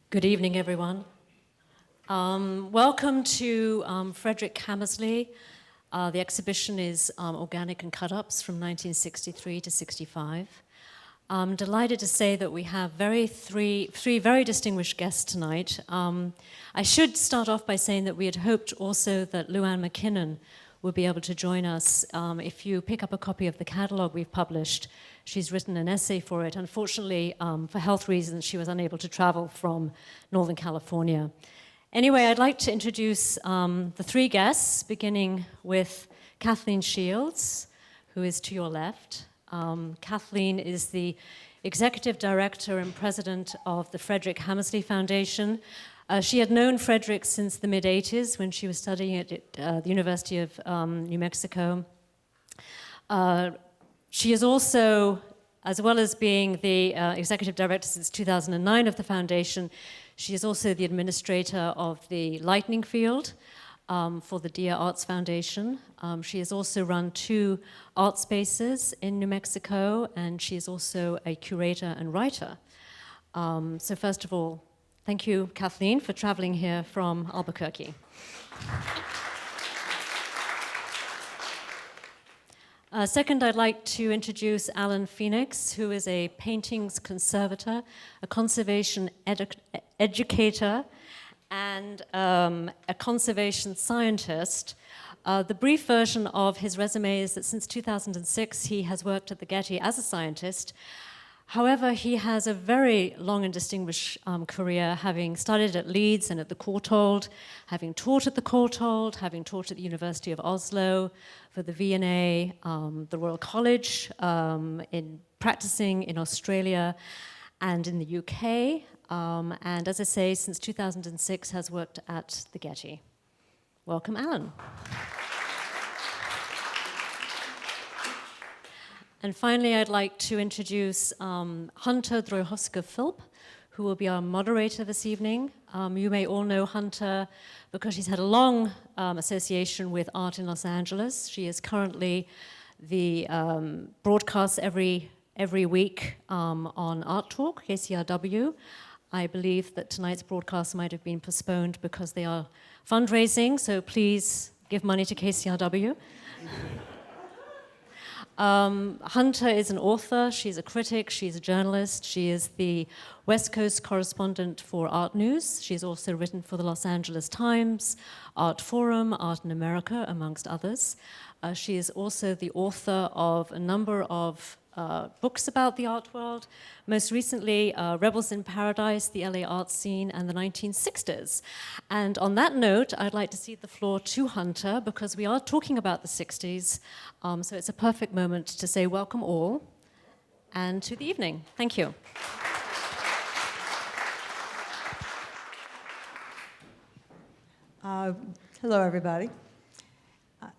Good evening, everyone. Welcome to Frederick Hammersley. The exhibition is Organic and Cutups from 1963 to 65. I'm delighted to say that we have three very distinguished guests tonight. I should start off by saying that we had hoped also that Luann McKinnon would be able to join us. If you pick up a copy of the catalogue we've published, she's written an essay for it. Unfortunately, for health reasons, she was unable to travel from Northern California. Anyway, I'd like to introduce the three guests, beginning with Kathleen Shields, who is to your left. Kathleen is the Executive Director and President of the Frederick Hammersley Foundation. She had known Frederick since the mid-'80s when she was studying at the University of New Mexico. She is also, as well as being the Executive Director since 2009 of the Foundation, she is also the administrator of the Lightning Field for the Dia Arts Foundation. She has also run 2 art spaces in New Mexico, and she is also a curator and writer. So first of all, thank you, Kathleen, for traveling here from Albuquerque. Second, I'd like to introduce Alan Phenix, who is a paintings conservator, a conservation educator, and a conservation scientist. The brief version of his resume is that since 2006, he has worked at the Getty as a scientist. However, he has a very long and distinguished career, having started at Leeds and at the Courtauld, having taught at the Courtauld, having taught at the University of Oslo, for the V&A, the Royal College, in practicing in Australia and in the UK. And as I say, since 2006 has worked at the Getty. Welcome, Alan. And finally, I'd like to introduce Hunter Drohojowska-Philp, who will be our moderator this evening. You may all know Hunter because she's had a long association with art in Los Angeles. She is currently the broadcast every week on Art Talk, KCRW. I believe that tonight's broadcast might have been postponed because they are fundraising, so please give money to KCRW. Hunter is an author, she's a critic, she's a journalist, she is the West Coast correspondent for Art News. She's also written for the Los Angeles Times, Art Forum, Art in America, amongst others. She is also the author of a number of books about the art world, most recently Rebels in Paradise, the LA art scene, and the 1960s. And on that note, I'd like to cede the floor to Hunter, because we are talking about the 60s, so it's a perfect moment to say welcome all, and to the evening. Thank you. Hello, everybody.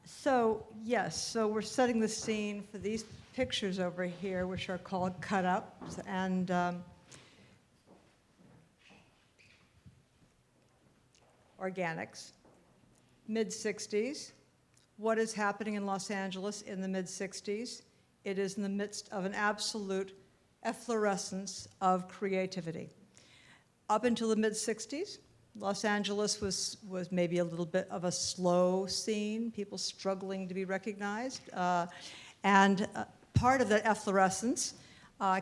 So we're setting the scene for these pictures over here, which are called Cutups, and organics. Mid-60s. What is happening in Los Angeles in the mid-60s? It is in the midst of an absolute efflorescence of creativity. Up until the mid-60s, Los Angeles was maybe a little bit of a slow scene, people struggling to be recognized. Part of that efflorescence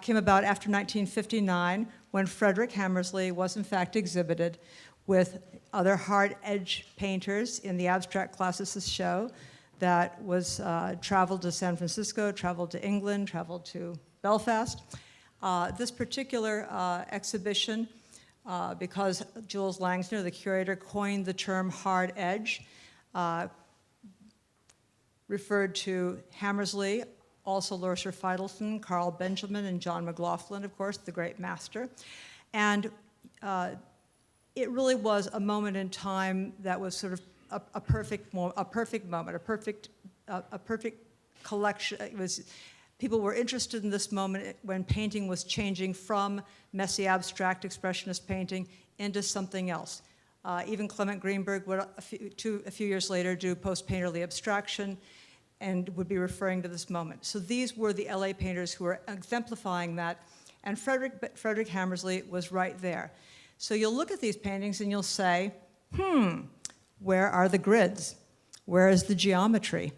came about after 1959, when Frederick Hammersley was in fact exhibited with other hard edge painters in the Abstract Classicist show that was traveled to San Francisco, traveled to England, traveled to Belfast. This particular exhibition, because Jules Langsner, the curator, coined the term hard edge, referred to Hammersley, also Lurcher Feidelson, Carl Benjamin, and John McLaughlin, of course, the great master. And it really was a moment in time that was sort of a perfect moment, a perfect collection. It was, people were interested in this moment when painting was changing from messy abstract expressionist painting into something else. Even Clement Greenberg would a few years later do post-painterly abstraction and would be referring to this moment. So these were the LA painters who were exemplifying that, and Frederick Hammersley was right there. So you'll look at these paintings and you'll say, where are the grids? Where is the geometry?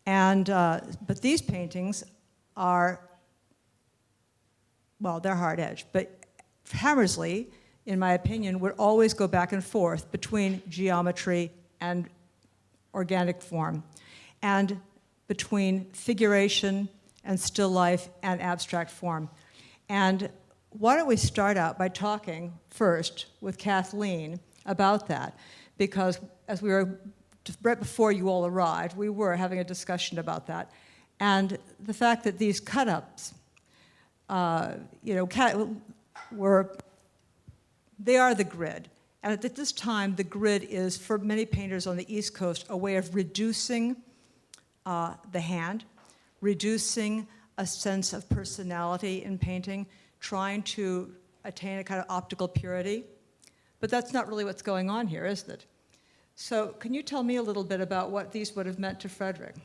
And, but these paintings are, well, they're hard edge, but Hammersley, in my opinion, would always go back and forth between geometry and organic form, and between figuration and still life and abstract form. And why don't we start out by talking first with Kathleen about that? Because as we were, right before you all arrived, we were having a discussion about that. And the fact that these cut-ups, they are the grid. And at this time, the grid is, for many painters on the East Coast, a way of reducing the hand, reducing a sense of personality in painting, trying to attain a kind of optical purity. But that's not really what's going on here, is it? So can you tell me a little bit about what these would have meant to Frederick?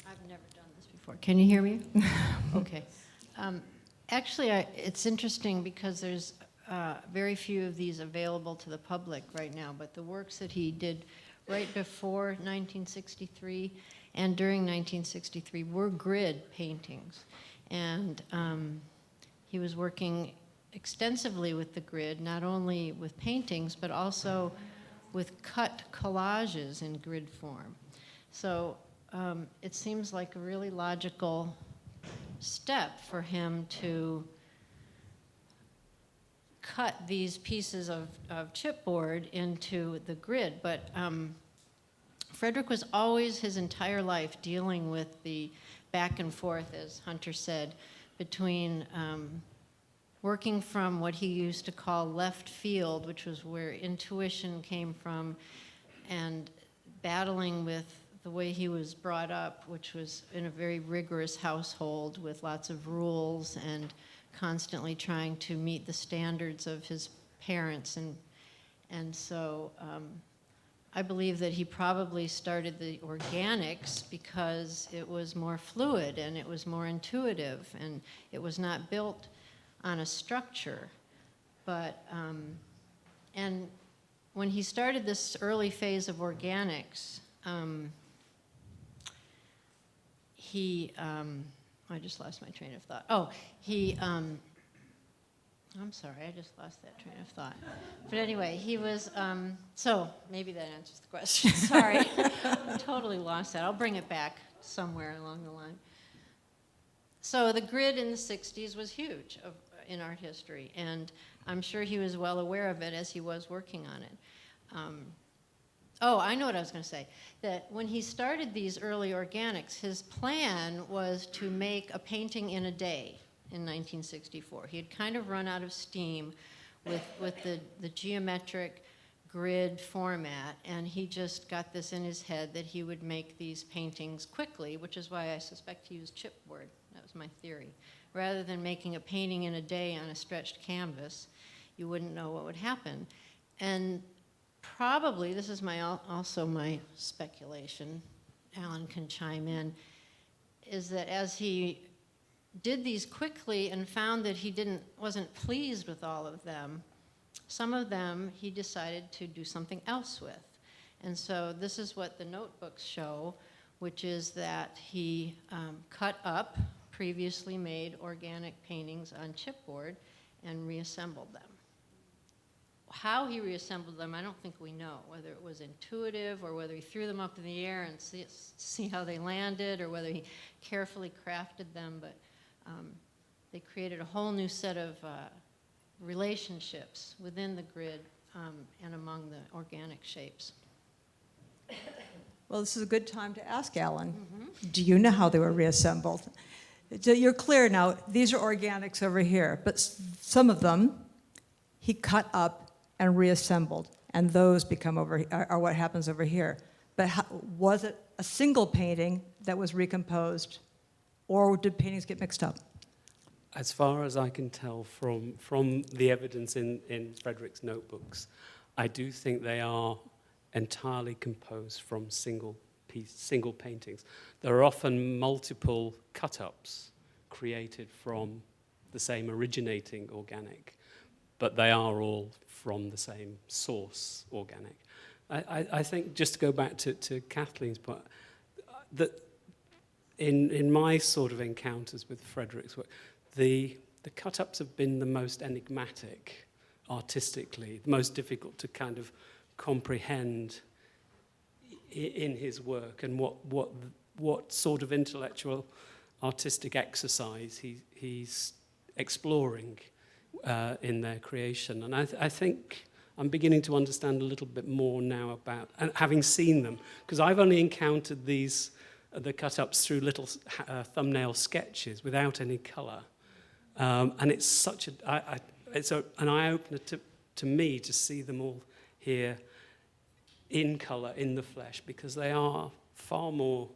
I've never done this before. Can you hear me? Okay. Actually, it's interesting because there's very few of these available to the public right now, but the works that he did right before 1963 and during 1963 were grid paintings. And he was working extensively with the grid, not only with paintings, but also with cut collages in grid form. So it seems like a really logical step for him to cut these pieces of chipboard into the grid. But Frederick was always his entire life dealing with the back and forth, as Hunter said, between working from what he used to call left field, which was where intuition came from, and battling with the way he was brought up, which was in a very rigorous household with lots of rules and constantly trying to meet the standards of his parents. And so I believe that he probably started the organics because it was more fluid and it was more intuitive and it was not built on a structure. But, and when he started this early phase of organics, I just lost my train of thought. Oh, I'm sorry, I just lost that train of thought. But anyway, he was, so maybe that answers the question. Sorry, I totally lost that. I'll bring it back somewhere along the line. So the grid in the 60s was huge in art history, and I'm sure he was well aware of it as he was working on it. Oh, I know what I was going to say. That when he started these early organics, his plan was to make a painting in a day in 1964. He had kind of run out of steam with the geometric grid format, and he just got this in his head that he would make these paintings quickly, which is why I suspect he used chipboard. That was my theory. Rather than making a painting in a day on a stretched canvas, you wouldn't know what would happen. And probably, this is also my speculation, Alan can chime in, is that as he did these quickly and found that he wasn't pleased with all of them, some of them he decided to do something else with. And so this is what the notebooks show, which is that he cut up previously made organic paintings on chipboard and reassembled them. How he reassembled them, I don't think we know, whether it was intuitive or whether he threw them up in the air and see how they landed, or whether he carefully crafted them, but they created a whole new set of relationships within the grid and among the organic shapes. Well, this is a good time to ask Alan. Do you know how they were reassembled? So you're clear now, these are organics over here, but some of them he cut up and reassembled, and those become are what happens over here. But was it a single painting that was recomposed, or did paintings get mixed up? As far as I can tell from the evidence in Frederick's notebooks, I do think they are entirely composed from single paintings. There are often multiple cut-ups created from the same originating organic, but they are all from the same source, organic. I think, just to go back to Kathleen's point, that in my sort of encounters with Frederick's work, the cut-ups have been the most enigmatic artistically, the most difficult to kind of comprehend in his work, and what sort of intellectual artistic exercise he's exploring in their creation. And I think I'm beginning to understand a little bit more now about, and having seen them, because I've only encountered the cut-ups through little thumbnail sketches without any colour. And it's such it's an eye-opener to me to see them all here in colour, in the flesh, because they are far more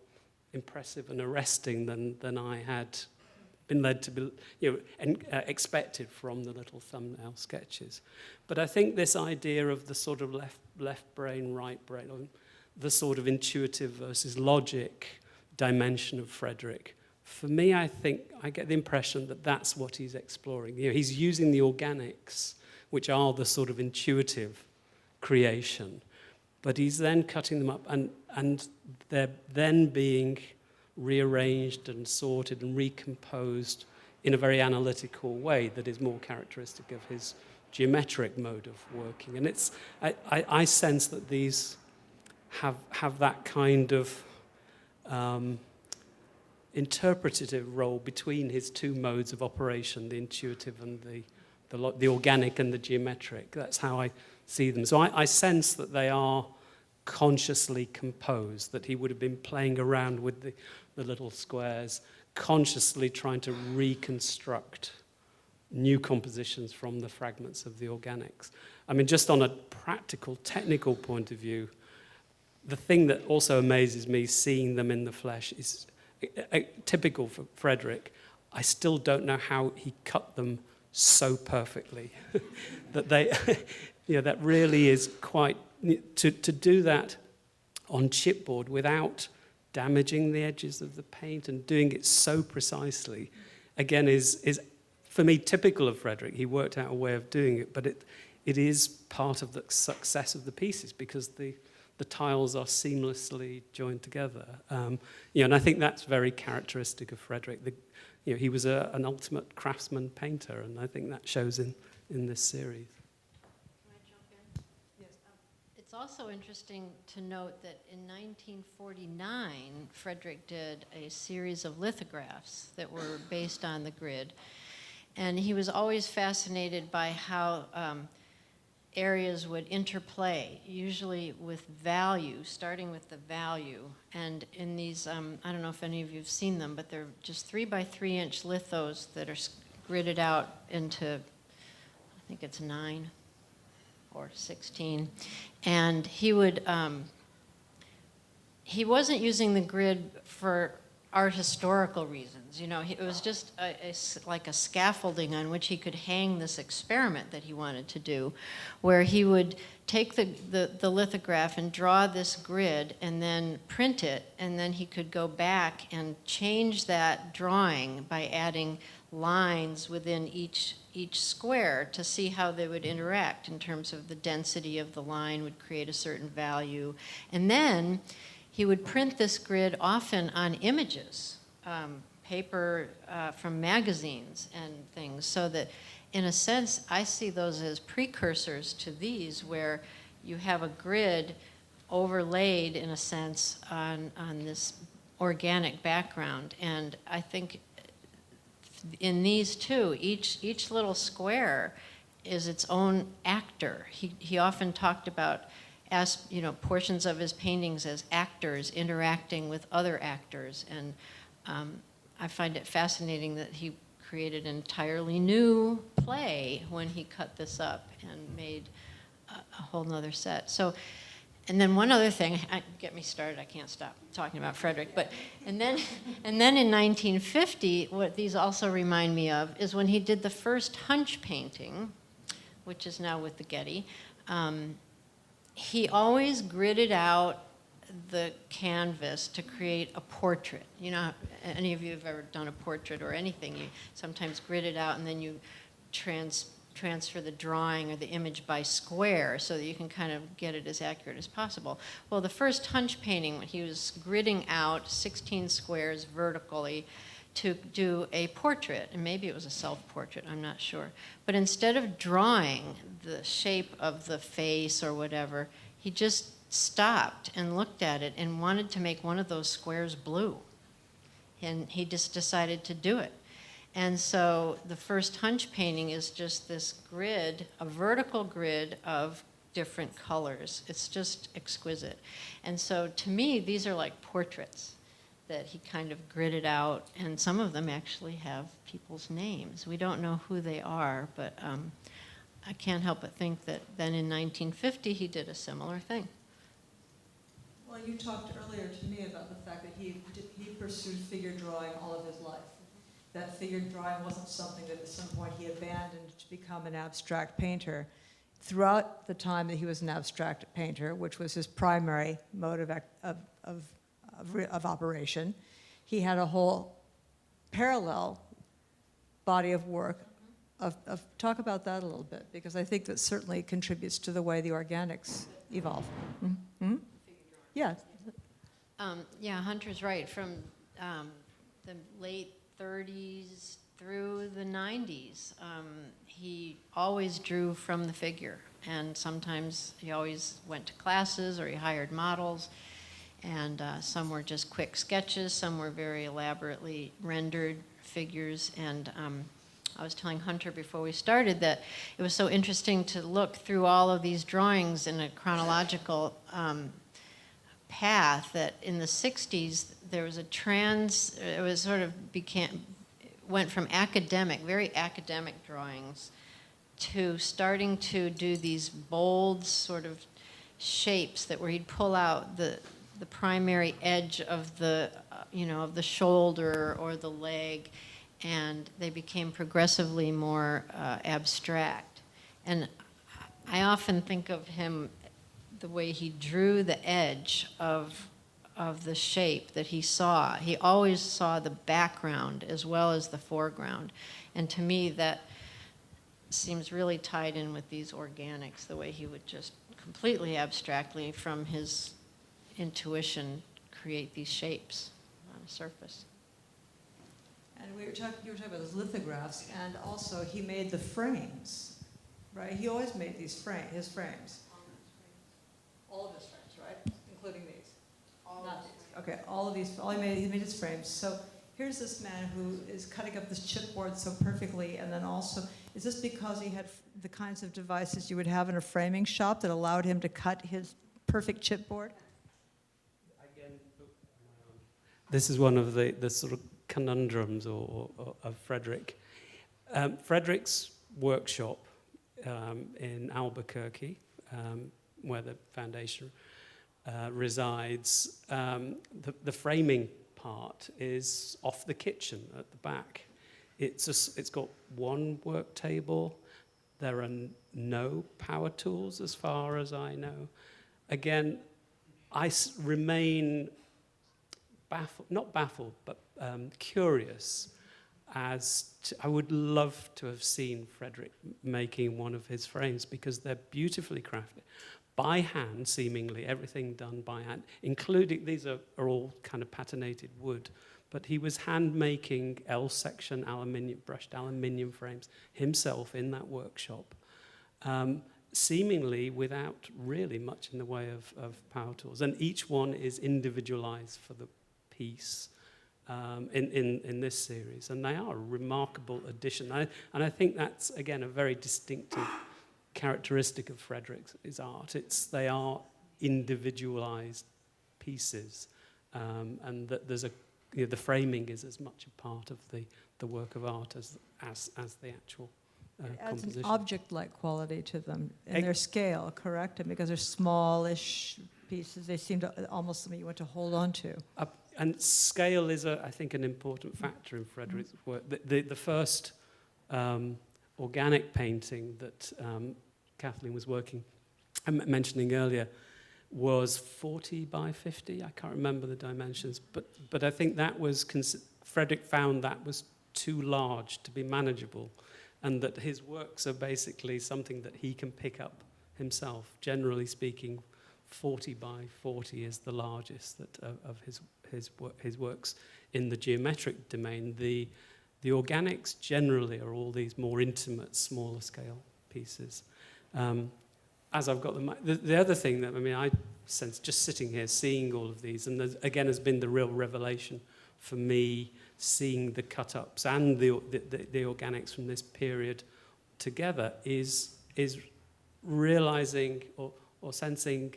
impressive and arresting than I had been led to be, expected from the little thumbnail sketches. But I think this idea of the sort of left brain, right brain, or the sort of intuitive versus logic dimension of Frederick, for me, I think I get the impression that that's what he's exploring. He's using the organics, which are the sort of intuitive creation, but he's then cutting them up, and they're then being rearranged and sorted and recomposed in a very analytical way that is more characteristic of his geometric mode of working. And I sense that these have that kind of interpretative role between his two modes of operation, the intuitive and the organic and the geometric. That's how I see them. So I sense that they are consciously composed, that he would have been playing around with the little squares, consciously trying to reconstruct new compositions from the fragments of the organics. I mean, just on a practical, technical point of view, the thing that also amazes me seeing them in the flesh is typical for Frederick. I still don't know how he cut them so perfectly. That they, that really is quite, to do that on chipboard without damaging the edges of the paint and doing it so precisely, again, is for me typical of Frederick. He worked out a way of doing it, but it is part of the success of the pieces because the tiles are seamlessly joined together. And I think that's very characteristic of Frederick. He was an ultimate craftsman painter, and I think that shows in this series. Can I jump in? Yes. It's also interesting to note that in 1949, Frederick did a series of lithographs that were based on the grid. And he was always fascinated by how areas would interplay, usually with value, starting with the value. And in these, I don't know if any of you have seen them, but they're just 3 by 3 inch lithos that are gridded out into, I think it's 9 or 16. And he wasn't using the grid for art historical reasons. It was just like a scaffolding on which he could hang this experiment that he wanted to do, where he would take the lithograph and draw this grid and then print it, and then he could go back and change that drawing by adding lines within each square to see how they would interact in terms of the density of the line would create a certain value. And then he would print this grid often on images, paper from magazines and things, so that in a sense I see those as precursors to these, where you have a grid overlaid in a sense on this organic background. And I think in these too, each little square is its own actor. He often talked about portions of his paintings as actors interacting with other actors, and I find it fascinating that he created an entirely new play when he cut this up and made a whole nother set. So, and then one other thing, get me started, I can't stop talking about Frederick, and then in 1950, what these also remind me of is when he did the first hunch painting, which is now with the Getty. He always gridded out the canvas to create a portrait. Any of you have ever done a portrait or anything, you sometimes grid it out and then you transfer the drawing or the image by square so that you can kind of get it as accurate as possible. Well, the first hunch painting, he was gridding out 16 squares vertically to do a portrait, and maybe it was a self-portrait, I'm not sure. But instead of drawing the shape of the face or whatever, he just stopped and looked at it and wanted to make one of those squares blue. And he just decided to do it. And so the first hunch painting is just this grid, a vertical grid of different colors. It's just exquisite. And so to me, these are like portraits that he kind of gridded out, and some of them actually have people's names. We don't know who they are, but I can't help but think that then in 1950 he did a similar thing. Well, you talked earlier to me about the fact that he pursued figure drawing all of his life. That figure drawing wasn't something that at some point he abandoned to become an abstract painter. Throughout the time that he was an abstract painter, which was his primary mode of operation, he had a whole parallel body of work. Talk about that a little bit, because I think that certainly contributes to the way the organics evolve. Mm-hmm. Yeah. Yeah, Hunter's right. From the late 30s through the 90s, he always drew from the figure. And sometimes he always went to classes or he hired models. And some were just quick sketches, some were very elaborately rendered figures. And I was telling Hunter before we started that it was so interesting to look through all of these drawings in a chronological path, that in the 60s there was a it was sort of went from academic, very academic drawings to starting to do these bold sort of shapes that where he'd pull out the primary edge of the of the shoulder or the leg, and they became progressively more abstract. And I often think of him, the way he drew the edge of the shape that he saw. He always saw the background as well as the foreground. And to me, that seems really tied in with these organics, the way he would just completely abstractly, from his intuition, create these shapes on a surface. And you were talking about those lithographs, and also he made the frames, right? He always made his frames. All of his frames, right? Including these. Not these. Okay, all of these. He made his frames. So here's this man who is cutting up this chipboard so perfectly, and then also, is this because he had the kinds of devices you would have in a framing shop that allowed him to cut his perfect chipboard? Again, this is one of the sort of conundrums of Frederick. Frederick's workshop in Albuquerque, where the foundation resides, the framing part is off the kitchen at the back. It's got one work table. There are no power tools as far as I know. Again, I remain not baffled, but curious as to, I would love to have seen Frederick making one of his frames, because they're beautifully crafted. By hand, seemingly, everything done by hand, including, these are all kind of patinated wood, but he was hand-making L-section brushed aluminium frames himself in that workshop, seemingly without really much in the way of power tools. And each one is individualized for the piece in this series, and they are a remarkable addition. And I think that's, again, a very distinctive characteristic of Frederick's art. They are individualized pieces, and that there's the framing is as much a part of the work of art as the actual it adds composition. an object-like quality to them in their scale, correct? And because they're smallish pieces, they seem to almost something you want to hold on to. And scale is, I think, an important factor in Frederick's work. The first organic painting that Kathleen was mentioning earlier was 40 by 50. I can't remember the dimensions, but I think that was Frederick found that was too large to be manageable, and that his works are basically something that he can pick up himself. Generally speaking, 40 by 40 is the largest of his works in the geometric domain. The organics generally are all these more intimate, smaller scale pieces. As I've got the other thing that, I mean, I sense just sitting here, seeing all of these, and again has been the real revelation for me, seeing the cut-ups and the organics from this period together, is realizing or sensing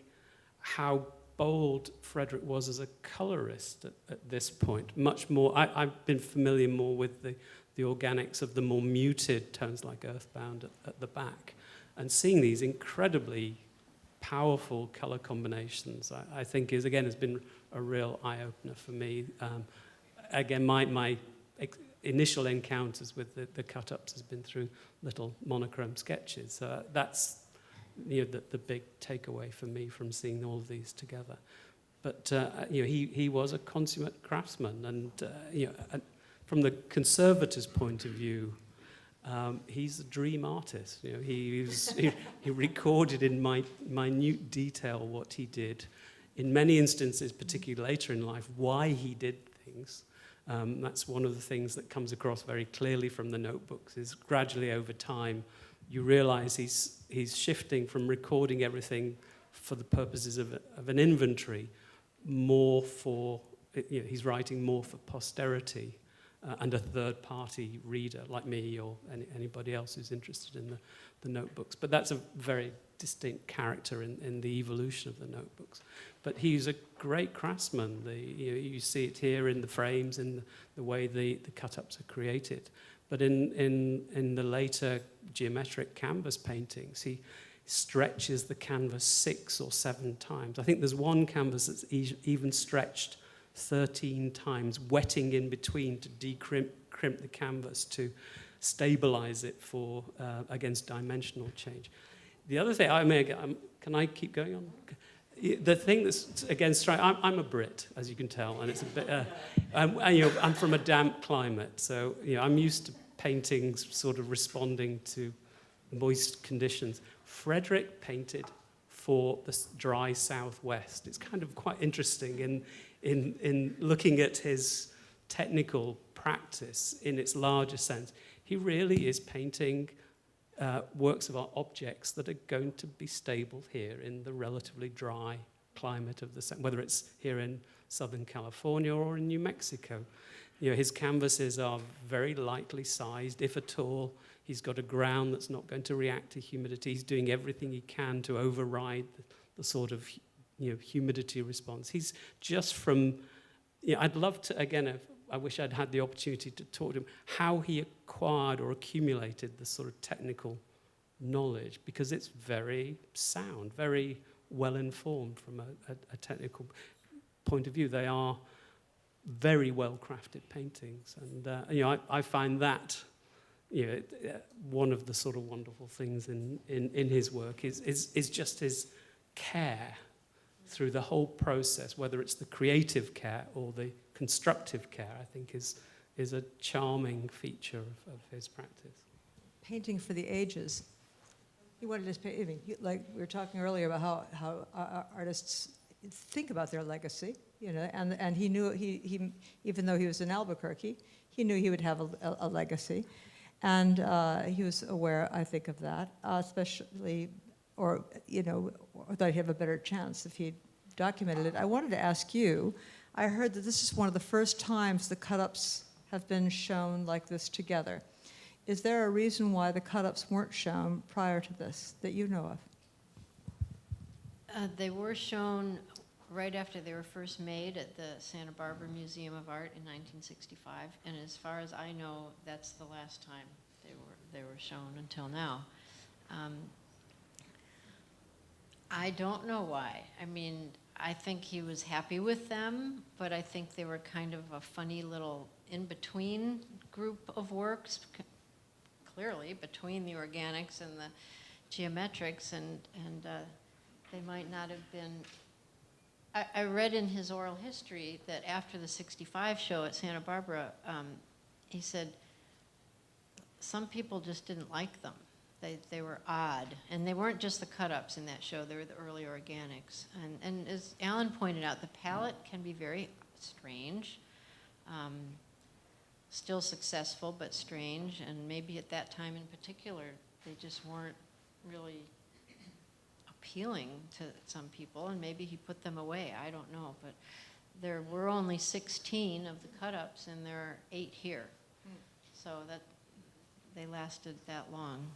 how bold Frederick was as a colorist at this point. Much more, I've been familiar more with the organics of the more muted tones like Earthbound at the back, and seeing these incredibly powerful color combinations, I think has been a real eye-opener for me. Again, my initial encounters with the cut-ups has been through little monochrome sketches. That's the big takeaway for me from seeing all of these together. But he was a consummate craftsman, and from the conservator's point of view, he's a dream artist. He recorded in minute detail what he did. In many instances, particularly later in life, why he did things. That's one of the things that comes across very clearly from the notebooks, is gradually over time you realize he's shifting from recording everything for the purposes of an inventory, more for, he's writing more for posterity and a third-party reader like me or anybody else who's interested in the notebooks. But that's a very distinct character in the evolution of the notebooks. But he's a great craftsman. You see it here in the frames, in the way the cut-ups are created. But in the later geometric canvas paintings, he stretches the canvas 6 or 7 times. I think there's one canvas that's even stretched 13 times, wetting in between to crimp the canvas to stabilize it for against dimensional change. The other thing, can I keep going on? The thing that's, again, I'm a Brit, as you can tell, and it's a bit, I'm from a damp climate, so I'm used to paintings sort of responding to moist conditions. Frederick painted for the dry southwest. It's kind of quite interesting in looking at his technical practice in its larger sense. He really is painting works of art, objects that are going to be stable here in the relatively dry climate of whether it's here in Southern California or in New Mexico. His canvases are very lightly sized, if at all. He's got a ground that's not going to react to humidity. He's doing everything he can to override the sort of humidity response. He's just from, I'd love to, again, I wish I'd had the opportunity to talk to him, how he acquired or accumulated the sort of technical knowledge, because it's very sound, very well informed from a technical point of view. They are very well crafted paintings, and I find that one of the sort of wonderful things in his work is just his care through the whole process, whether it's the creative care or the constructive care. I think is a charming feature of his practice. Painting for the ages. He wanted to paint, like we were talking earlier about how artists think about their legacy, and he knew he even though he was in Albuquerque, he knew he would have a legacy, and he was aware, I think, of that, especially, or that he'd have a better chance if he documented it. I wanted to ask you, I heard that this is one of the first times the cut-ups have been shown like this together. Is there a reason why the cut-ups weren't shown prior to this that you know of? They were shown right after they were first made at the Santa Barbara Museum of Art in 1965, and as far as I know, that's the last time they were shown until now. I don't know why. I mean, I think he was happy with them, but I think they were kind of a funny little in-between group of works, clearly between the organics and the geometrics, and they might not have been. I read in his oral history that after the '65 show at Santa Barbara, he said some people just didn't like them. They were odd, and they weren't just the cut-ups in that show, they were the early organics. And as Alan pointed out, the palette can be very strange, still successful, but strange, and maybe at that time in particular, they just weren't really appealing to some people, and maybe he put them away, I don't know, but there were only 16 of the cut-ups, and there are 8 here. So that they lasted that long.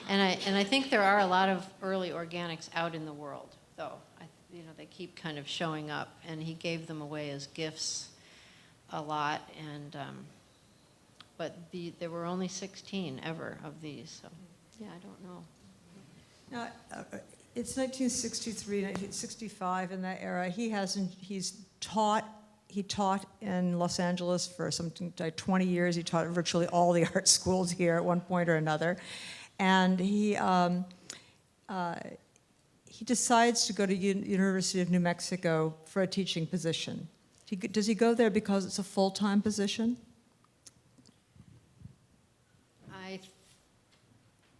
and I think there are a lot of early organics out in the world, though. They keep kind of showing up, and he gave them away as gifts a lot, and but there were only 16 ever of these, so yeah, I don't know. Now, it's 1963, 1965 in that era. He taught in Los Angeles for something like 20 years. He taught at virtually all the art schools here at one point or another. And he decides to go to University of New Mexico for a teaching position. Does he go there because it's a full-time position?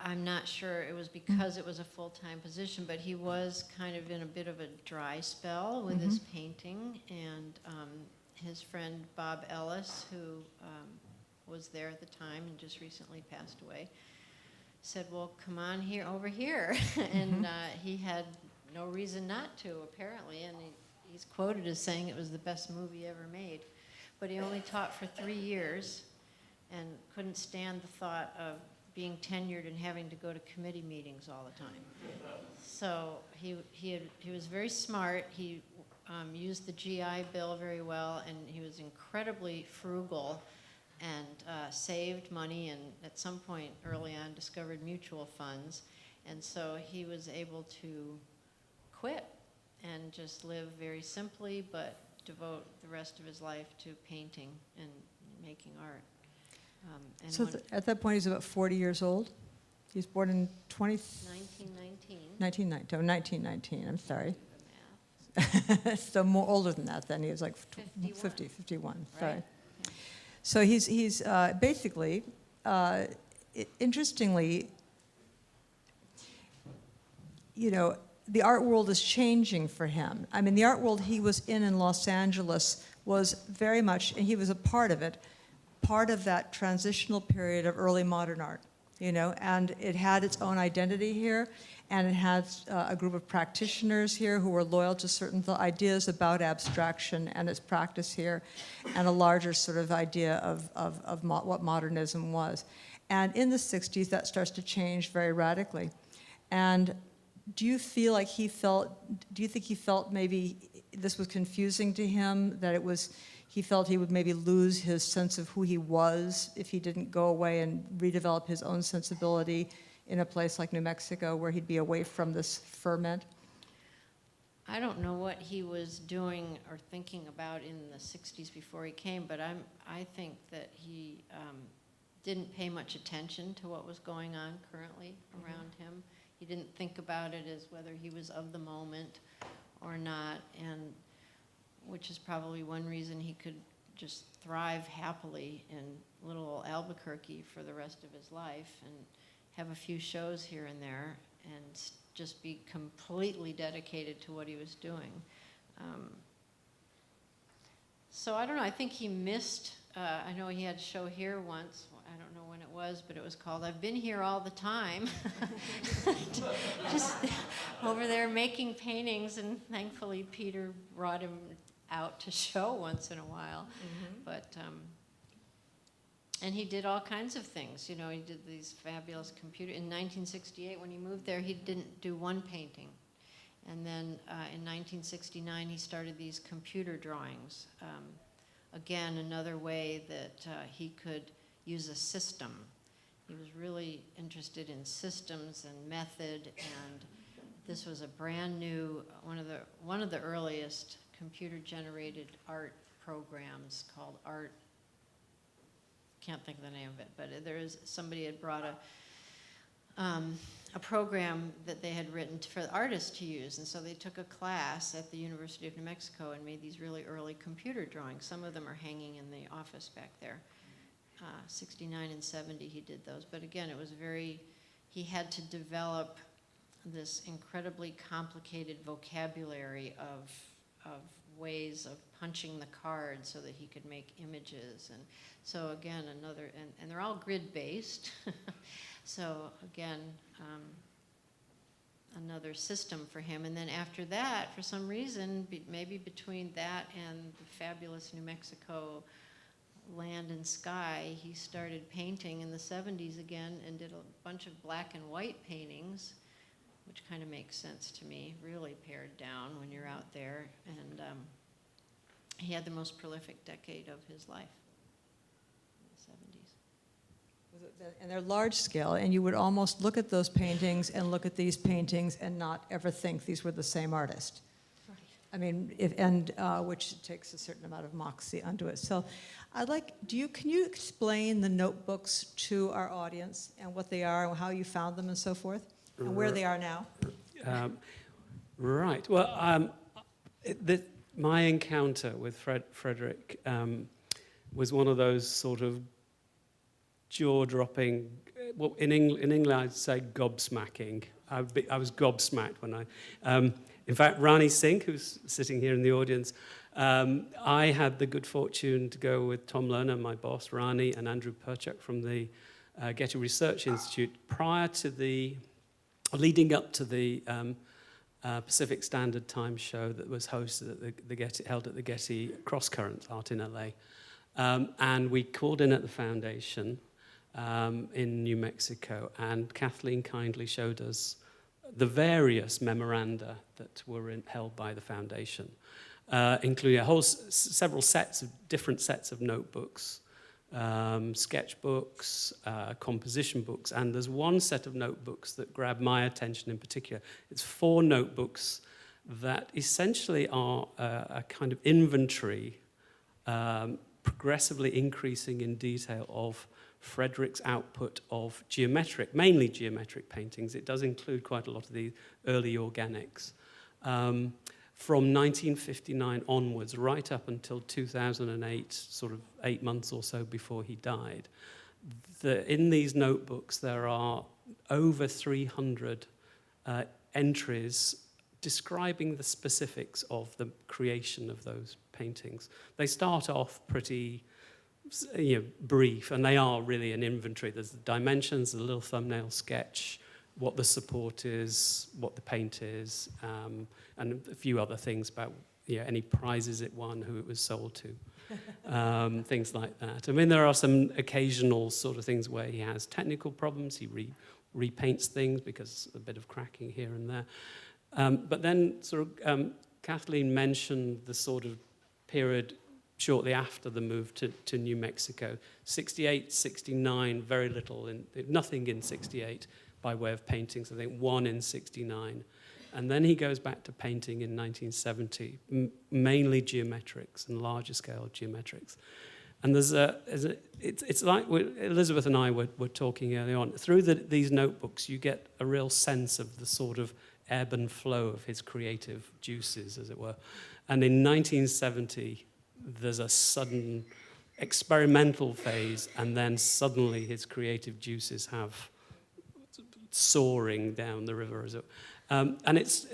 I'm not sure it was because it was a full-time position, but he was kind of in a bit of a dry spell with his painting, and his friend Bob Ellis, who was there at the time and just recently passed away, said, well, come on over here. And he had no reason not to, apparently, and he's quoted as saying it was the best movie ever made. But he only taught for 3 years and couldn't stand the thought of being tenured and having to go to committee meetings all the time. So he was very smart. He used the GI Bill very well, and he was incredibly frugal and saved money, and at some point early on discovered mutual funds. And so he was able to quit and just live very simply, but devote the rest of his life to painting and making art. So at that point, he's about 40 years old? He was born in 1919, I'm sorry. So more older than that then. He was like 51, sorry. Right. So he's basically, interestingly, the art world is changing for him. I mean, the art world he was in Los Angeles was very much, and he was a part of it, part of that transitional period of early modern art, and it had its own identity here, and it had a group of practitioners here who were loyal to certain ideas about abstraction and its practice here, and a larger sort of idea of what modernism was. And in the 60s, that starts to change very radically. And do you think he felt maybe this was confusing to him, that he felt he would maybe lose his sense of who he was if he didn't go away and redevelop his own sensibility in a place like New Mexico where he'd be away from this ferment? I don't know what he was doing or thinking about in the 60s before he came, but I think that he didn't pay much attention to what was going on currently around him. He didn't think about it as whether he was of the moment or not, and which is probably one reason he could just thrive happily in little Albuquerque for the rest of his life and have a few shows here and there and just be completely dedicated to what he was doing. So I don't know, I think he missed, I know he had a show here once, I don't know when it was, but it was called I've Been Here All the Time. Just over there making paintings, and thankfully Peter brought him out to show once in a while. But and he did all kinds of things. He did these fabulous in 1968 when he moved there, he didn't do one painting. And then in 1969 he started these computer drawings. Again, another way that he could use a system. He was really interested in systems and method, and this was a brand new, one of the earliest computer-generated art programs called Art. Can't think of the name of it, but somebody had brought a program that they had written for artists to use, and so they took a class at the University of New Mexico and made these really early computer drawings. Some of them are hanging in the office back there. 69 and 70 he did those. But again, it was he had to develop this incredibly complicated vocabulary of ways of punching the card so that he could make images. And so again, and they're all grid-based. So again, another system for him. And then after that, for some reason, maybe between that and the fabulous New Mexico land and sky, he started painting in the 70s again and did a bunch of black and white paintings, which kind of makes sense to me, really pared down when you're out there. And he had the most prolific decade of his life in the 70s. And they're large scale, and you would almost look at those paintings and look at these paintings and not ever think these were the same artist. Right. I mean, which takes a certain amount of moxie unto it. So can you explain the notebooks to our audience and what they are and how you found them and so forth, and where they are now? Right. Well, my encounter with Frederick was one of those sort of jaw-dropping, well, in England I'd say gobsmacking. I was gobsmacked when in fact, Rani Singh, who's sitting here in the audience, I had the good fortune to go with Tom Lerner, my boss, Rani, and Andrew Perchuk from the Getty Research Institute leading up to the Pacific Standard Time show that was hosted at held at the Getty Cross Current Art in LA. And we called in at the foundation in New Mexico, and Kathleen kindly showed us the various memoranda that were held by the foundation, including several different sets of notebooks, sketchbooks, composition books, and there's one set of notebooks that grabbed my attention in particular. It's 4 notebooks that essentially are a kind of inventory, progressively increasing in detail of Frederick's output of mainly geometric paintings. It does include quite a lot of the early organics. From 1959 onwards, right up until 2008, sort of 8 months or so before he died. In these notebooks, there are over 300 entries describing the specifics of the creation of those paintings. They start off pretty brief, and they are really an inventory. There's the dimensions, the little thumbnail sketch, what the support is, what the paint is, and a few other things about any prizes it won, who it was sold to, things like that. I mean, there are some occasional sort of things where he has technical problems. He repaints things because a bit of cracking here and there. But then Kathleen mentioned the sort of period shortly after the move to New Mexico. 68, 69, very little, nothing in 68 by way of paintings, I think 1 in 69. And then he goes back to painting in 1970, mainly geometrics and larger scale geometrics. And it's like Elizabeth and I were talking early on. Through these notebooks, you get a real sense of the sort of ebb and flow of his creative juices, as it were. And in 1970, there's a sudden experimental phase, and then suddenly his creative juices have soaring down the river, as it were. And it's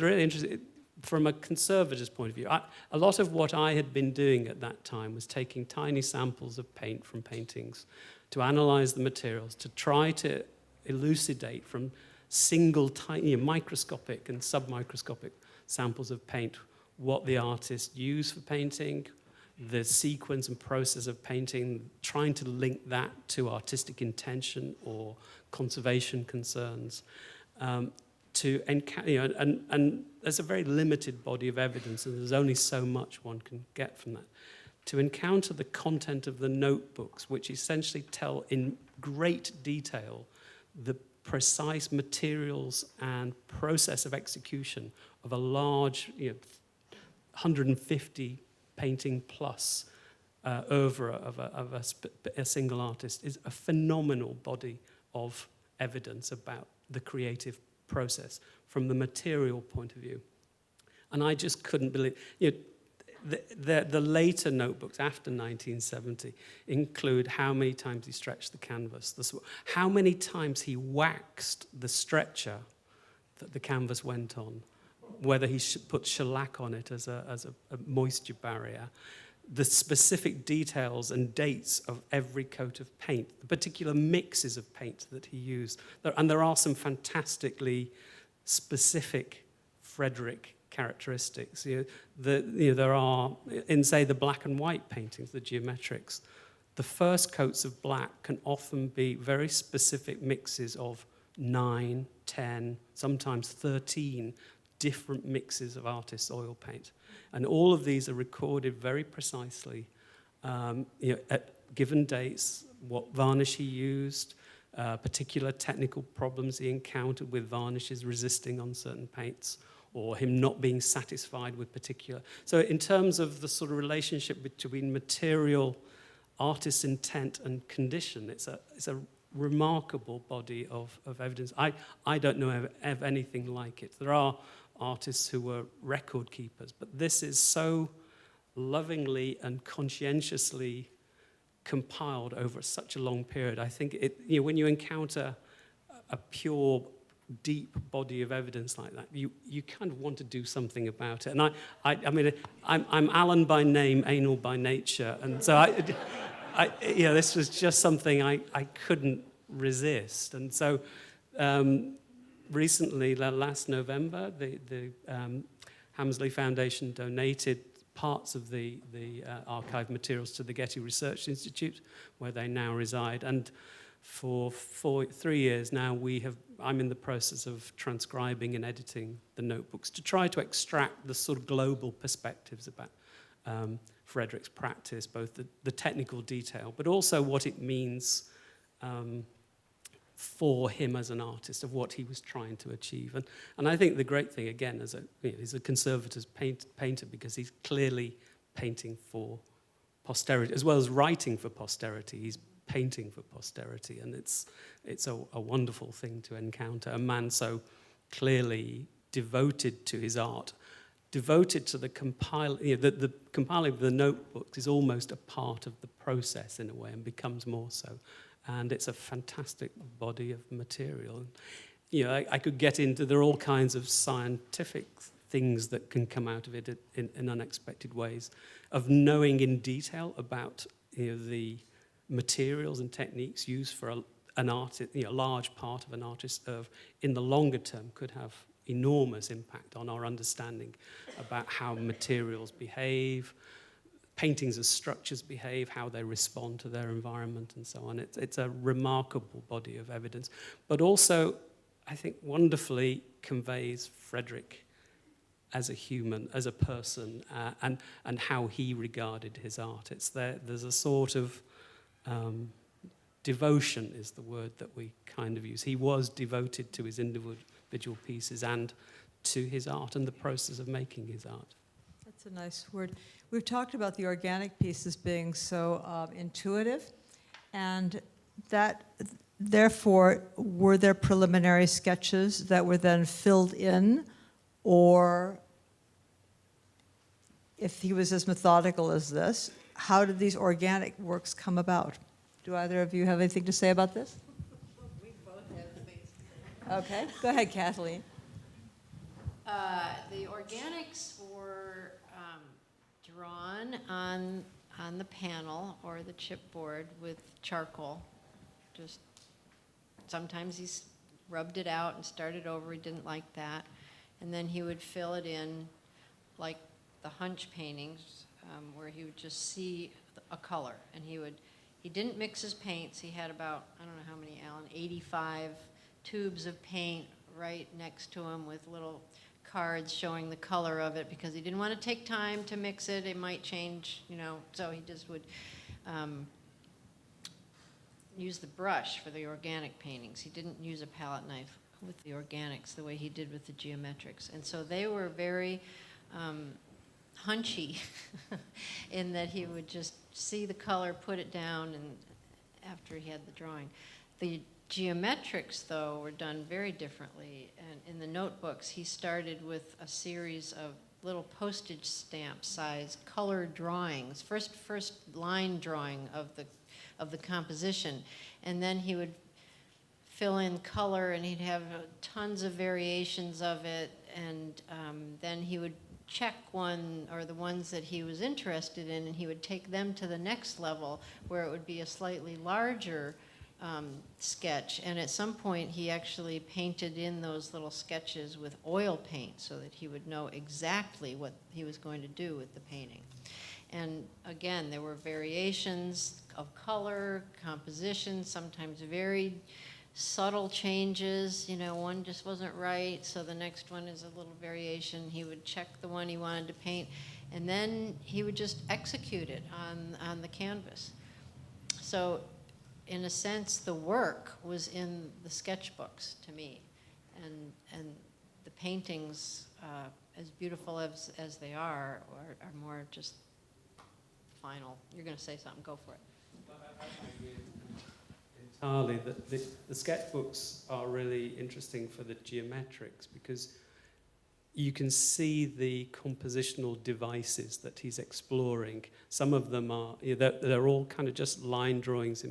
really interesting. From a conservator's point of view, a lot of what I had been doing at that time was taking tiny samples of paint from paintings to analyze the materials, to try to elucidate from single tiny microscopic and submicroscopic samples of paint what the artist used for painting, the sequence and process of painting, trying to link that to artistic intention or conservation concerns. And there's a very limited body of evidence, and there's only so much one can get from that. To encounter the content of the notebooks, which essentially tell in great detail the precise materials and process of execution of a large, 150 painting plus oeuvre of a single artist, is a phenomenal body of evidence about the creative process from the material point of view. And I just couldn't believe, the later notebooks after 1970 include how many times he stretched the canvas, how many times he waxed the stretcher that the canvas went on, whether he put shellac on it as a moisture barrier, the specific details and dates of every coat of paint, the particular mixes of paint that he used. And there are some fantastically specific Frederick characteristics. There are, in, say, the black and white paintings, the geometrics, the first coats of black can often be very specific mixes of 9, 10, sometimes 13 different mixes of artist's oil paint. And all of these are recorded very precisely at given dates, what varnish he used, particular technical problems he encountered with varnishes resisting on certain paints, or him not being satisfied with particular. So in terms of the sort of relationship between material, artist's intent, and condition, it's a remarkable body of evidence. I don't know of anything like it. There are artists who were record keepers, but this is so lovingly and conscientiously compiled over such a long period. I think when you encounter a pure, deep body of evidence like that, you kind of want to do something about it. And I mean, I'm Alan by name, anal by nature, and so this was just something I couldn't resist. And so recently, last November, the Hammersley Foundation donated parts of the archive materials to the Getty Research Institute, where they now reside. And for 3 years now, I'm in the process of transcribing and editing the notebooks to try to extract the sort of global perspectives about Frederick's practice, both the technical detail, but also what it means for him as an artist, of what he was trying to achieve. And I think the great thing, again, he's a conservative painter because he's clearly painting for posterity, as well as writing for posterity. He's painting for posterity, and it's a wonderful thing to encounter a man so clearly devoted to his art, devoted to the compiling. The compiling of the notebooks is almost a part of the process in a way, and becomes more so. And it's a fantastic body of material. I could get into, there are all kinds of scientific things that can come out of it in unexpected ways, of knowing in detail about the materials and techniques used for an artist, a large part of an artist's oeuvre, in the longer term could have enormous impact on our understanding about how materials behave, paintings as structures behave, how they respond to their environment, and so on. It's a remarkable body of evidence, but also, I think, wonderfully conveys Frederick as a human, as a person, and how he regarded his art. There's a sort of devotion is the word that we kind of use. He was devoted to his individual pieces and to his art and the process of making his art. That's a nice word. We've talked about the organic pieces being so intuitive, and that, therefore, were there preliminary sketches that were then filled in, or if he was as methodical as this, how did these organic works come about? Do either of you have anything to say about this? We both have things to say. Okay, go ahead, Kathleen. The organics were drawn on the panel or the chipboard with charcoal. Just sometimes he rubbed it out and started over. He didn't like that, and then he would fill it in, like the hunch paintings, where he would just see a color, and he didn't mix his paints. He had about, I don't know how many, Alan, 85 tubes of paint right next to him with little cards showing the color of it, because he didn't want to take time to mix it. It might change, so he just would use the brush for the organic paintings. He didn't use a palette knife with the organics the way he did with the geometrics. And so they were very hunchy in that he would just see the color, put it down, and after he had the drawing. The geometrics, though, were done very differently. And in the notebooks, he started with a series of little postage stamp size color drawings, first line drawing of the composition, and then he would fill in color, and he'd have tons of variations of it, and then he would check one or the ones that he was interested in, and he would take them to the next level where it would be a slightly larger sketch. And at some point he actually painted in those little sketches with oil paint so that he would know exactly what he was going to do with the painting. And again, there were variations of color, composition, sometimes very subtle changes. You know, one just wasn't right, so the next one is a little variation. He would check the one he wanted to paint, and then he would just execute it on the canvas. So in a sense, the work was in the sketchbooks to me, and the paintings, as beautiful as they are more just final. You're going to say something, go for it. Entirely. The sketchbooks are really interesting for the geometrics because you can see the compositional devices that he's exploring. Some of them are, they're all kind of just line drawings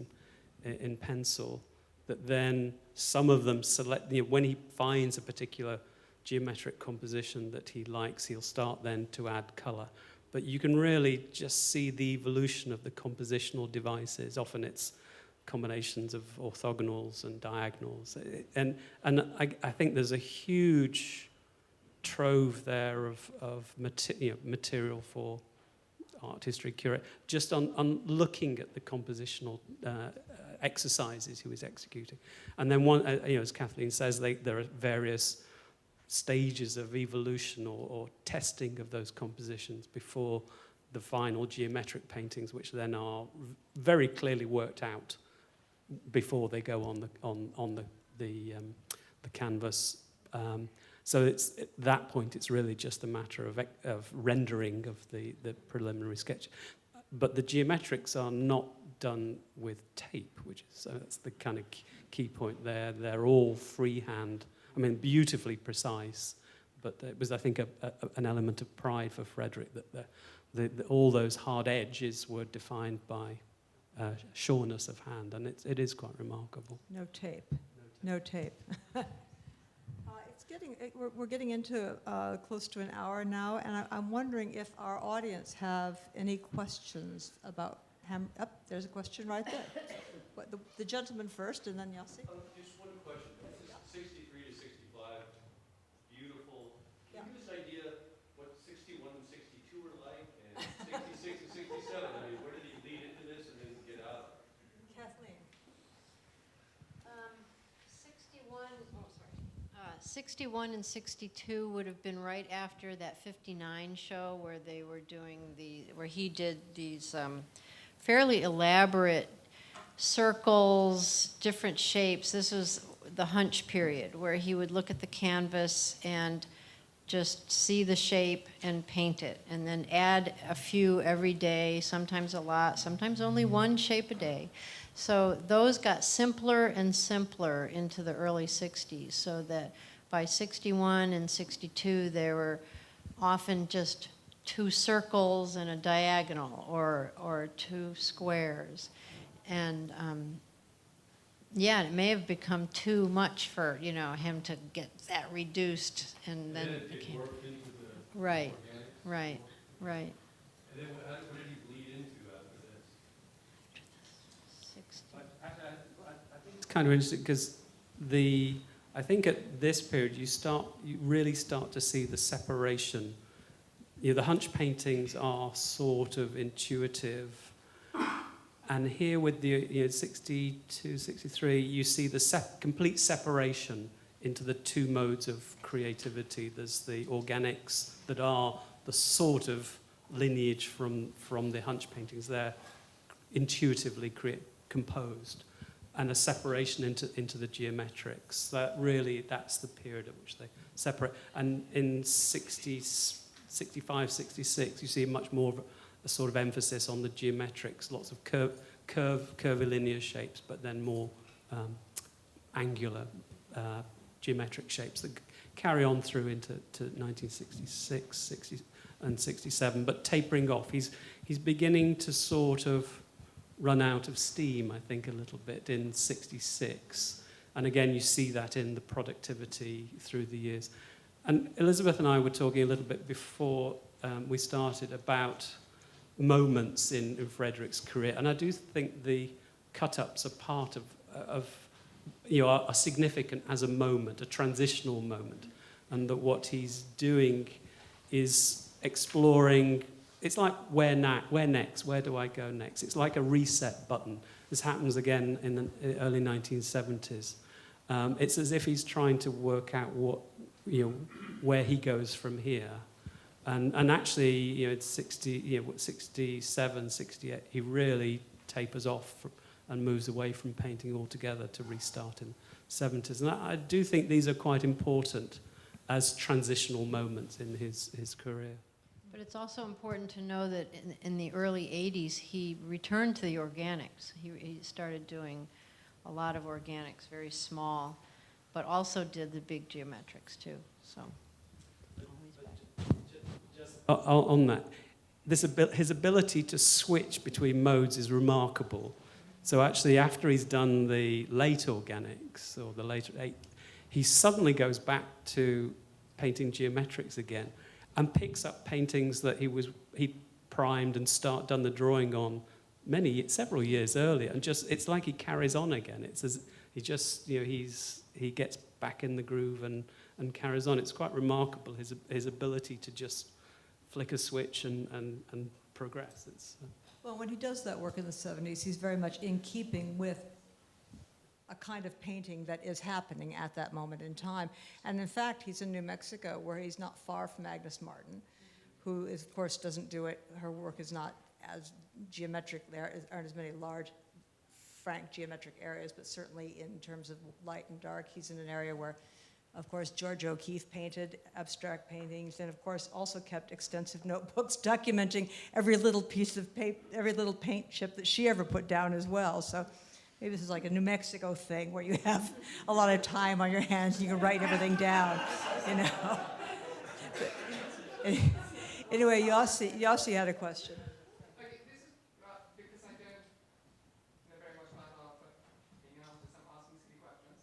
in pencil, that then some of them select, when he finds a particular geometric composition that he likes, he'll start then to add color. But you can really just see the evolution of the compositional devices. Often it's combinations of orthogonals and diagonals. And I think there's a huge trove there of material for art history curate, just on looking at the compositional exercises he was executing. And then as Kathleen says, there are various stages of evolution or testing of those compositions before the final geometric paintings, which then are very clearly worked out before they go on the canvas. So at that point, it's really just a matter of rendering of the preliminary sketch. But the geometrics are not done with tape, that's the kind of key point there. They're all freehand. I mean, beautifully precise. But it was, I think, an element of pride for Frederick that all those hard edges were defined by sureness of hand, and it is quite remarkable. No tape. No tape. We're getting into close to an hour now, and I'm wondering if our audience have any questions about there's a question right there. The gentleman first, and then Yossi. Just one question. This is 63 to 65. Beautiful. Can you give us an idea what 61 and 62 were like, and 66 and 67? I mean, where did he lead into this and then get out? Kathleen. 61 and 62 would have been right after that 59 show where they were doing where he did these fairly elaborate circles, different shapes. This was the hunch period where he would look at the canvas and just see the shape and paint it, and then add a few every day, sometimes a lot, sometimes only one shape a day. So those got simpler and simpler into the early 60s, so that by 61 and 62, there were often just 2 circles and a diagonal, or 2 squares. And it may have become too much for him to get that reduced, and then it became right. And then what did he bleed into after this? I think it's kind of interesting because I think at this period you really start to see the separation. The hunch paintings are sort of intuitive. And here with the 62, 63, you see the complete separation into the 2 modes of creativity. There's the organics that are the sort of lineage from the hunch paintings. They're intuitively composed, and a separation into the geometrics. That's the period at which they separate. And in 65, 66, you see much more of a sort of emphasis on the geometrics, lots of curvilinear shapes, but then more angular geometric shapes that carry on through into 1966, 60, and 67, but tapering off. He's beginning to sort of run out of steam, I think, a little bit in 66. And again, you see that in the productivity through the years. And Elizabeth and I were talking a little bit before we started about moments in Frederick's career. And I do think the cut-ups are part of are significant as a moment, a transitional moment. And that what he's doing is exploring. It's like where next? Where do I go next? It's like a reset button. This happens again in the early 1970s. It's as if he's trying to work out where he goes from here. And actually, it's 67, 68, he really tapers off and moves away from painting altogether to restart in the 70s. And I do think these are quite important as transitional moments in his career. But it's also important to know that in the early 80s, he returned to the organics. He started doing a lot of organics, very small, but also did the big geometrics too. So, on that, his ability to switch between modes is remarkable. So actually, after he's done the late organics, or the later, he suddenly goes back to painting geometrics again, and picks up paintings that he primed and done the drawing on several years earlier, and it's like he carries on again. It's as he just he gets back in the groove and carries on. It's quite remarkable his ability to just flick a switch and progress. Well, when he does that work in the 70s, he's very much in keeping with a kind of painting that is happening at that moment in time. And in fact, he's in New Mexico, where he's not far from Agnes Martin, who is, of course, doesn't do it. Her work is not as geometric. There aren't as many large, frank geometric areas, but certainly in terms of light and dark, he's in an area where, of course, George O'Keeffe painted abstract paintings, and of course also kept extensive notebooks documenting every little piece of paper, every little paint chip that she ever put down as well. So maybe this is like a New Mexico thing where you have a lot of time on your hands and you can write everything down, But, anyway, Yossi had a question. Okay, this is because I don't know very much about art, but being asked some asking silly questions.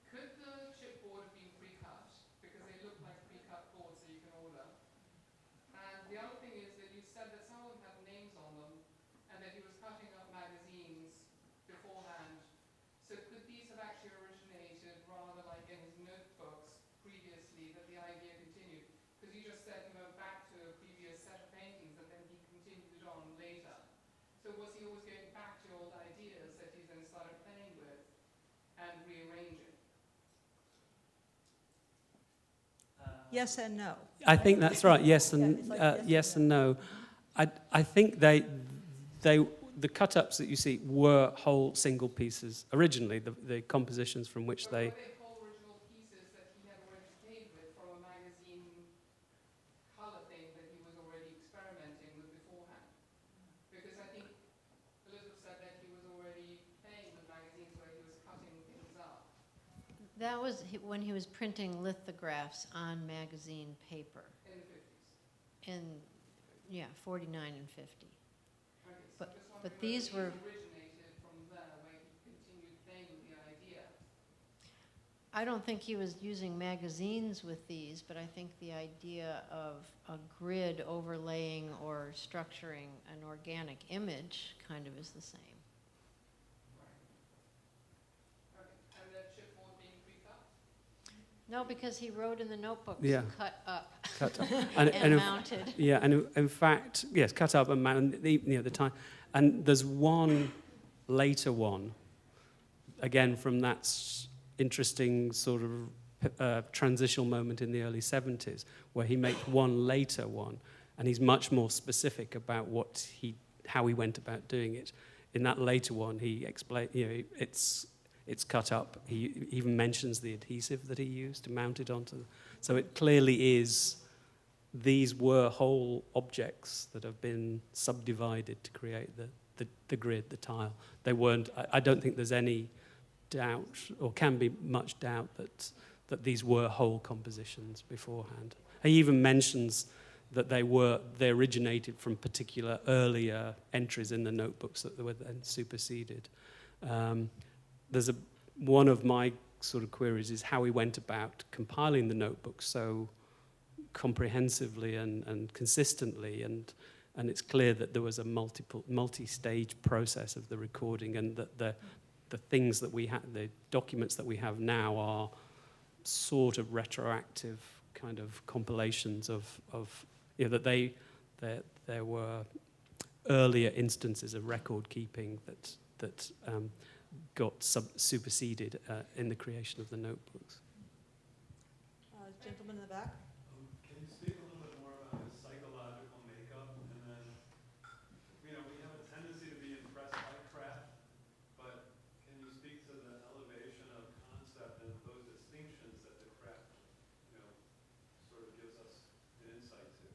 Could the chipboard have been pre-cut? Because they look like pre-cut boards that you can order. And the other thing is that you said that some of them had names on them, and that he was cutting up magazines beforehand. So could these have actually originated rather like in his notebooks previously, that the idea continued? Because you just said he went back to a previous set of paintings and then he continued it on later. So was he always going back to old ideas that he then started playing with and rearranging? Yes and no. I think that's right. Yes and it's like yes and no. I think the cut-ups that you see were whole single pieces originally. The compositions from which But they. were they whole original pieces that he had already played with from a magazine color thing that he was already experimenting with beforehand? Because I think Elizabeth said that he was already playing with magazines where he was cutting things up. that was when he was printing lithographs on magazine paper In the 50s. in, 49 and 50. Okay, so But- I'm just but wondering these whether were- these originated from there, where he continued playing with the idea. I don't think he was using magazines with these, but I think the idea of a grid overlaying or structuring an organic image kind of is the same. Okay, and the chipboard being pre-cut? No, because he wrote in the notebooks, Yeah. cut up Cut up. and and mounted. Yeah, and in fact, yes, cut up and mounted, the time. And there's one later one, again, from that interesting sort of transitional moment in the early 70s, where he makes one later one, and he's much more specific about how he went about doing it. In that later one, he explains, it's cut up. He even mentions the adhesive that he used to mount it onto. So it clearly is. These were whole objects that have been subdivided to create the grid, the tile. They weren't. I don't think there's any doubt, or can be much doubt, that that these were whole compositions beforehand. He even mentions that they originated from particular earlier entries in the notebooks that were then superseded. One of my sort of queries is how he went about compiling the notebooks so comprehensively and consistently, and it's clear that there was a multi-stage process of the recording, and that the things that we have, the documents that we have now, are sort of retroactive kind of compilations of that there were earlier instances of record keeping that got superseded in the creation of the notebooks. Gentleman in the back. Can you speak a little bit more about his psychological makeup? And then, we have a tendency to be impressed by craft, but can you speak to the elevation of concept and those distinctions that the craft, sort of gives us an insight to?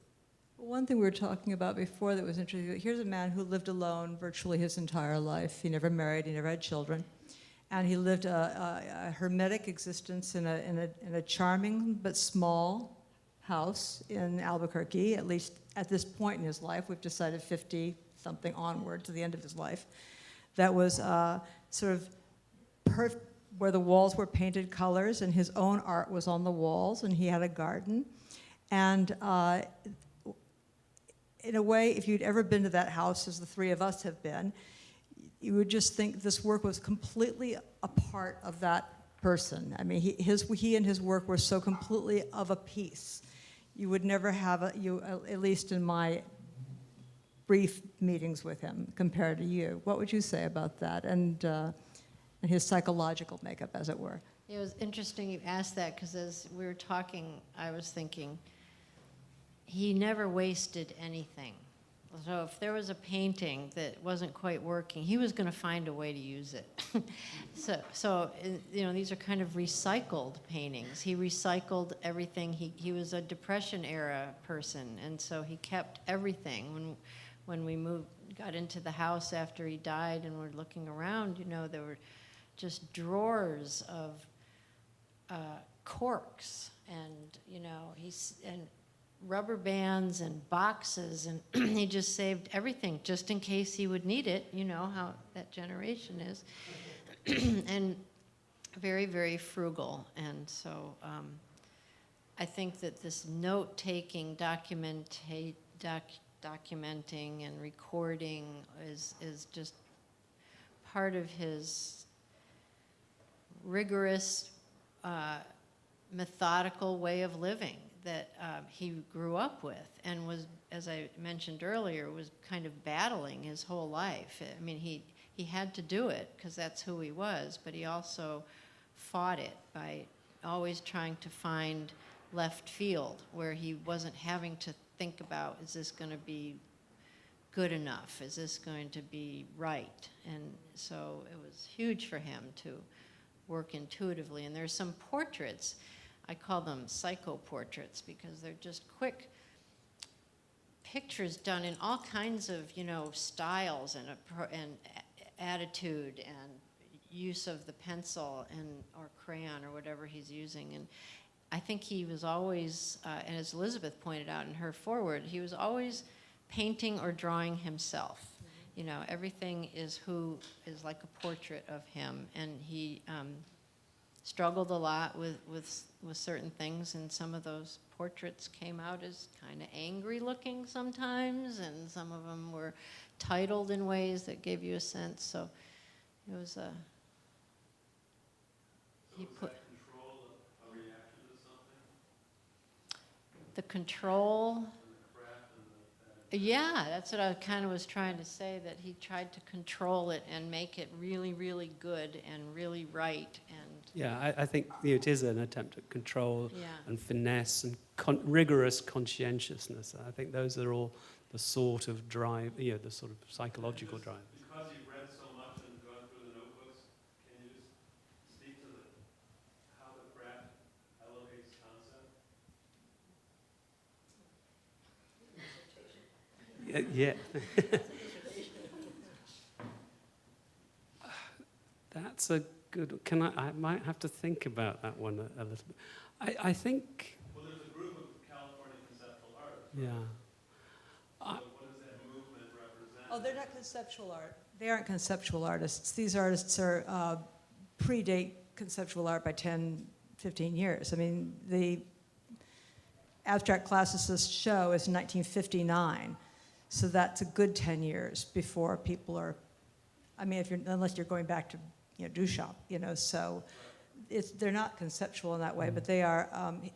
Well, one thing we were talking about before that was interesting, here's a man who lived alone virtually his entire life. He never married, he never had children. And he lived a hermetic existence in a charming but small house in Albuquerque, at least at this point in his life. We've decided 50-something onward to the end of his life. That was sort of where the walls were painted colors, and his own art was on the walls, and he had a garden. And in a way, if you'd ever been to that house, as the three of us have been, you would just think this work was completely a part of that person. I mean, he and his work were so completely of a piece. You would never have, at least in my brief meetings with him, compared to you. What would you say about that, and his psychological makeup, as it were? It was interesting you asked that, because as we were talking, I was thinking, he never wasted anything. So if there was a painting that wasn't quite working, he was going to find a way to use it. So these are kind of recycled paintings. He recycled everything. He was a Depression era person, and so he kept everything. When we got into the house after he died, and we're looking around, there were just drawers of corks, and and rubber bands and boxes, and he just saved everything just in case he would need it. You know how that generation is. And very, very frugal. And so I think that this note-taking, documenting and recording is just part of his rigorous, methodical way of living that he grew up with, and was, as I mentioned earlier, was kind of battling his whole life. I mean, he had to do it because that's who he was, but he also fought it by always trying to find left field where he wasn't having to think about, is this going to be good enough? Is this going to be right? And so it was huge for him to work intuitively. And there's some portraits, I call them psycho-portraits, because they're just quick pictures done in all kinds of, styles and attitude and use of the pencil or crayon or whatever he's using. And I think he was always, and as Elizabeth pointed out in her foreword, he was always painting or drawing himself. Everything is like a portrait of him, and he struggled a lot with certain things, and some of those portraits came out as kind of angry looking sometimes, and some of them were titled in ways that gave you a sense. So it was he put control a reaction to something? the control. And Yeah, that's what I kind of was trying to say, that he tried to control it and make it really, really good and really right. And yeah, I think it is an attempt at control yeah. and finesse and rigorous conscientiousness. I think those are all the sort of drive, the sort of psychological drive. Because you've read so much and gone through the notebooks, can you just speak to how the craft elevates concept? Yeah. That's a good. I might have to think about that one a little bit. I think. Well, there's a group of California conceptual artists. Yeah. So what does that movement represent? Oh, they're not conceptual art. They aren't conceptual artists. These artists are predate conceptual art by 10, 15 years. I mean, the abstract classicist show is 1959, so that's a good 10 years before people are, I mean, unless you're going back to, Duchamp, so they're not conceptual in that way, but they are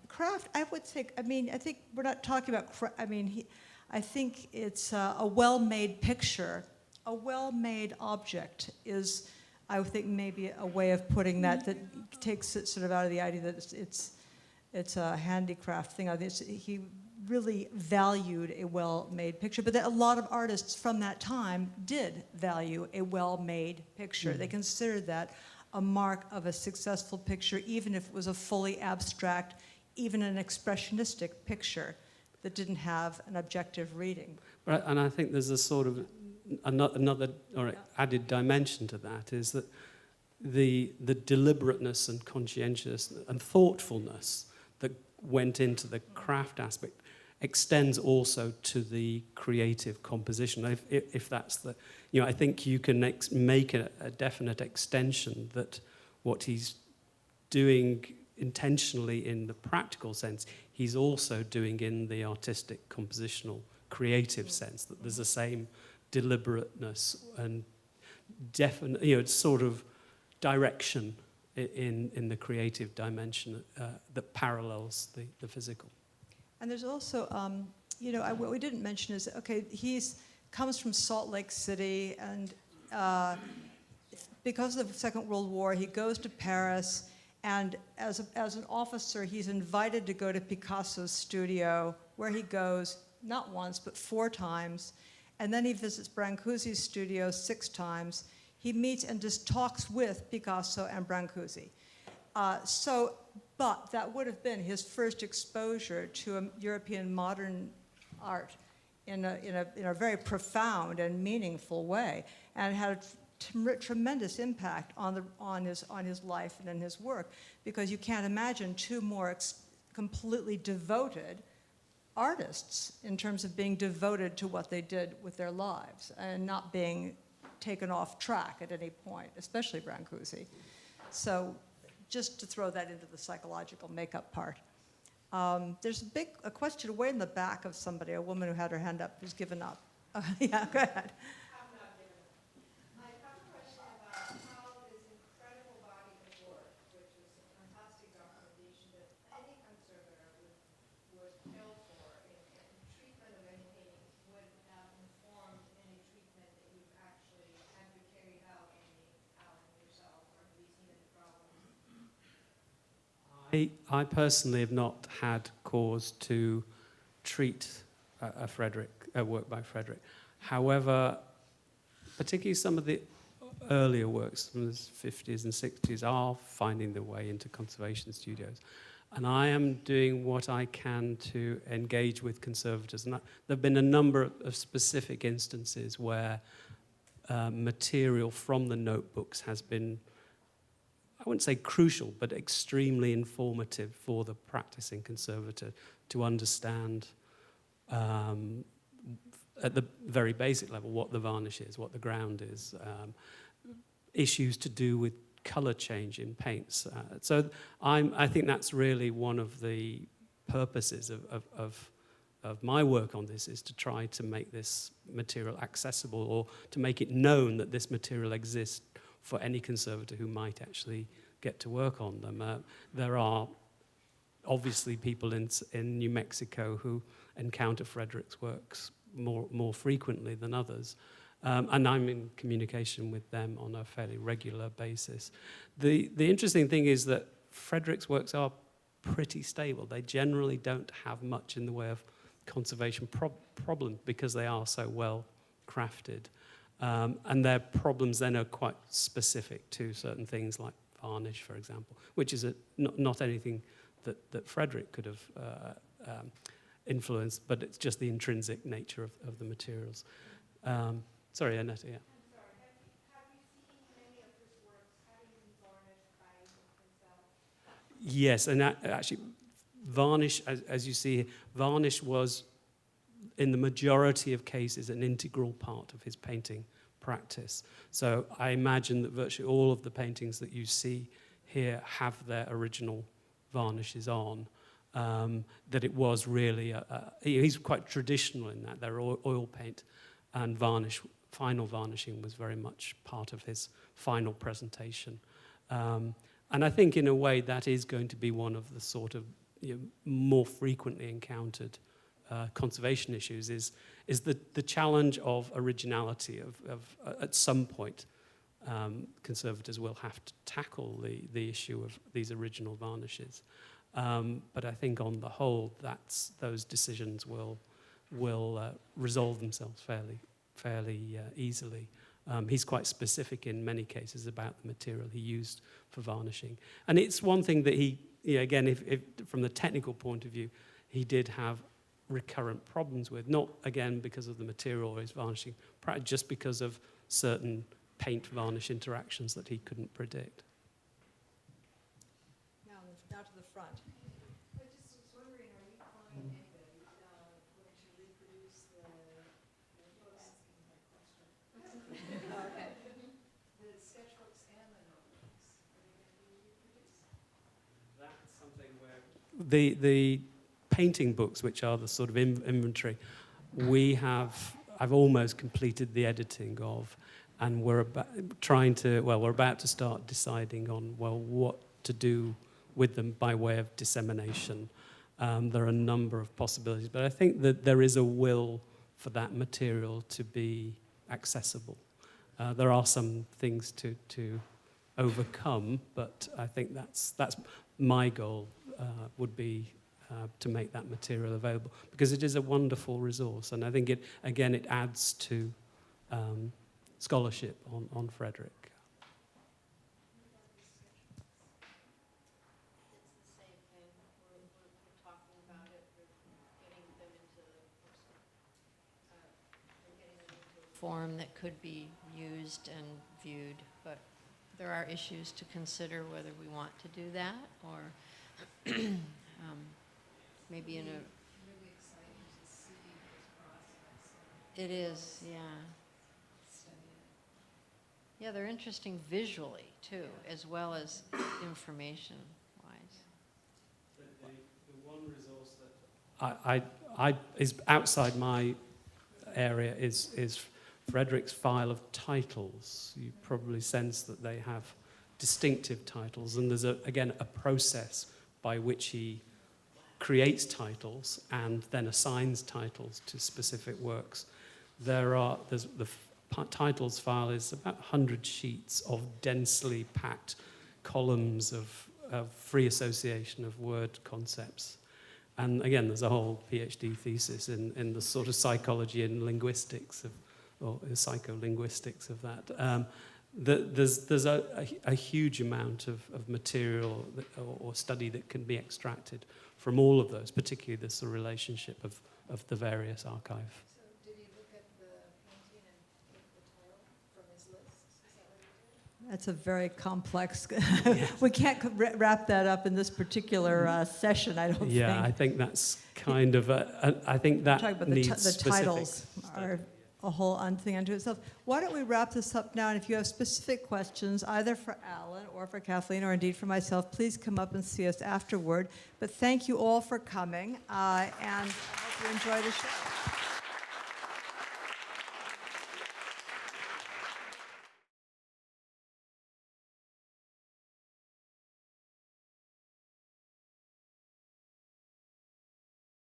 craft. I would think. I think we're not talking about. I think it's a well-made picture, a well-made object is, I would think, maybe a way of putting that takes it sort of out of the idea that it's a handicraft thing. He really valued a well-made picture, but a lot of artists from that time did value a well-made picture. They considered that a mark of a successful picture, even if it was a fully abstract, even an expressionistic picture that didn't have an objective reading. Right, and I think there's a sort of another or added dimension to that, is that the deliberateness and conscientiousness and thoughtfulness that went into the craft aspect extends also to the creative composition. If that's the, I think you can make a definite extension that what he's doing intentionally in the practical sense, he's also doing in the artistic, compositional, creative sense, that there's the same deliberateness and definite, sort of direction in the creative dimension that parallels the physical. And there's also, what we didn't mention is, okay, comes from Salt Lake City, and because of the Second World War, he goes to Paris, and as an officer, he's invited to go to Picasso's studio, where he goes not once, but 4 times, and then he visits Brancusi's studio 6 times. He meets and just talks with Picasso and Brancusi. But that would have been his first exposure to a European modern art in a very profound and meaningful way, and had a tremendous impact on his life and in his work, because you can't imagine 2 more completely devoted artists in terms of being devoted to what they did with their lives and not being taken off track at any point, especially Brancusi. So just to throw that into the psychological makeup part. There's a question way in the back of somebody, a woman who had her hand up, who's given up. Yeah, go ahead. I'm not given up. I have a question about how this incredible body of work, which is a fantastic documentation that any conservator would kill for in treatment of any painting, would have informed any treatment that you've actually had to carry out yourself, or have you seen any problems? I personally have not had cause to treat a work by Frederick. However, particularly some of the earlier works from the 50s and 60s are finding their way into conservation studios. And I am doing what I can to engage with conservators. And there have been a number of specific instances where material from the notebooks has been, I wouldn't say crucial, but extremely informative for the practicing conservator to understand at the very basic level what the varnish is, what the ground is, issues to do with color change in paints. So I think that's really one of the purposes of my work on this, is to try to make this material accessible, or to make it known that this material exists for any conservator who might actually get to work on them. There are obviously people in New Mexico who encounter Frederick's works more frequently than others, and I'm in communication with them on a fairly regular basis. The interesting thing is that Frederick's works are pretty stable. They generally don't have much in the way of conservation problems because they are so well crafted. And their problems then are quite specific to certain things like varnish, for example, which is not anything that Frederick could have influenced, but it's just the intrinsic nature of the materials. Sorry, Annette, yeah. I'm sorry, have you seen many of his works having been varnished Yes, and actually, varnish, as you see, varnish was, in the majority of cases, an integral part of his painting practice. So I imagine that virtually all of the paintings that you see here have their original varnishes on. That it was really, he's quite traditional in that. Their oil paint and varnish, final varnishing was very much part of his final presentation. And I think in a way that is going to be one of the sort of more frequently encountered conservation issues is the challenge of originality of at some point conservators will have to tackle the issue of these original varnishes. But I think on the whole, those decisions will resolve themselves fairly easily. He's quite specific in many cases about the material he used for varnishing. And it's one thing that he, again, if from the technical point of view, he did have recurrent problems with, not again because of the material or his varnishing, just because of certain paint-varnish interactions that he couldn't predict. Now to the front. I just was wondering, are you calling anybody going to reproduce the okay. The sketchbooks and the notebooks? Are they going to be reproduced? That's something where the painting books, which are the sort of inventory, I've almost completed the editing of, and we're about to start deciding on what to do with them by way of dissemination. There are a number of possibilities, but I think that there is a will for that material to be accessible. There are some things to overcome, but I think that's my goal would be to make that material available, because it is a wonderful resource, and I think it adds to scholarship on Frederick. Form that could be used and viewed, but there are issues to consider whether we want to do that or maybe in a... Really exciting to see this process. It is, yeah. Study it. Yeah, they're interesting visually too, as well as information-wise. The one resource that I is outside my area is Frederick's file of titles. You probably sense that they have distinctive titles, and there's again a process by which he creates titles and then assigns titles to specific works. There's the titles file is about 100 sheets of densely packed columns of free association of word concepts. And again, there's a whole PhD thesis in the sort of psychology and linguistics or psycholinguistics of that. There's a huge amount of material or study that can be extracted from all of those, particularly this sort of relationship of the various archive. So did he look at the painting and pick the title from his list? Is that what he did? That's a very complex. We can't wrap that up in this particular session, I don't think. Yeah, I think that's kind of I think that Talk about needs the specific titles study. are a whole thing unto itself. Why don't we wrap this up now? And if you have specific questions, either for Alan or for Kathleen, or indeed for myself, please come up and see us afterward. But thank you all for coming, and I hope you enjoy the show.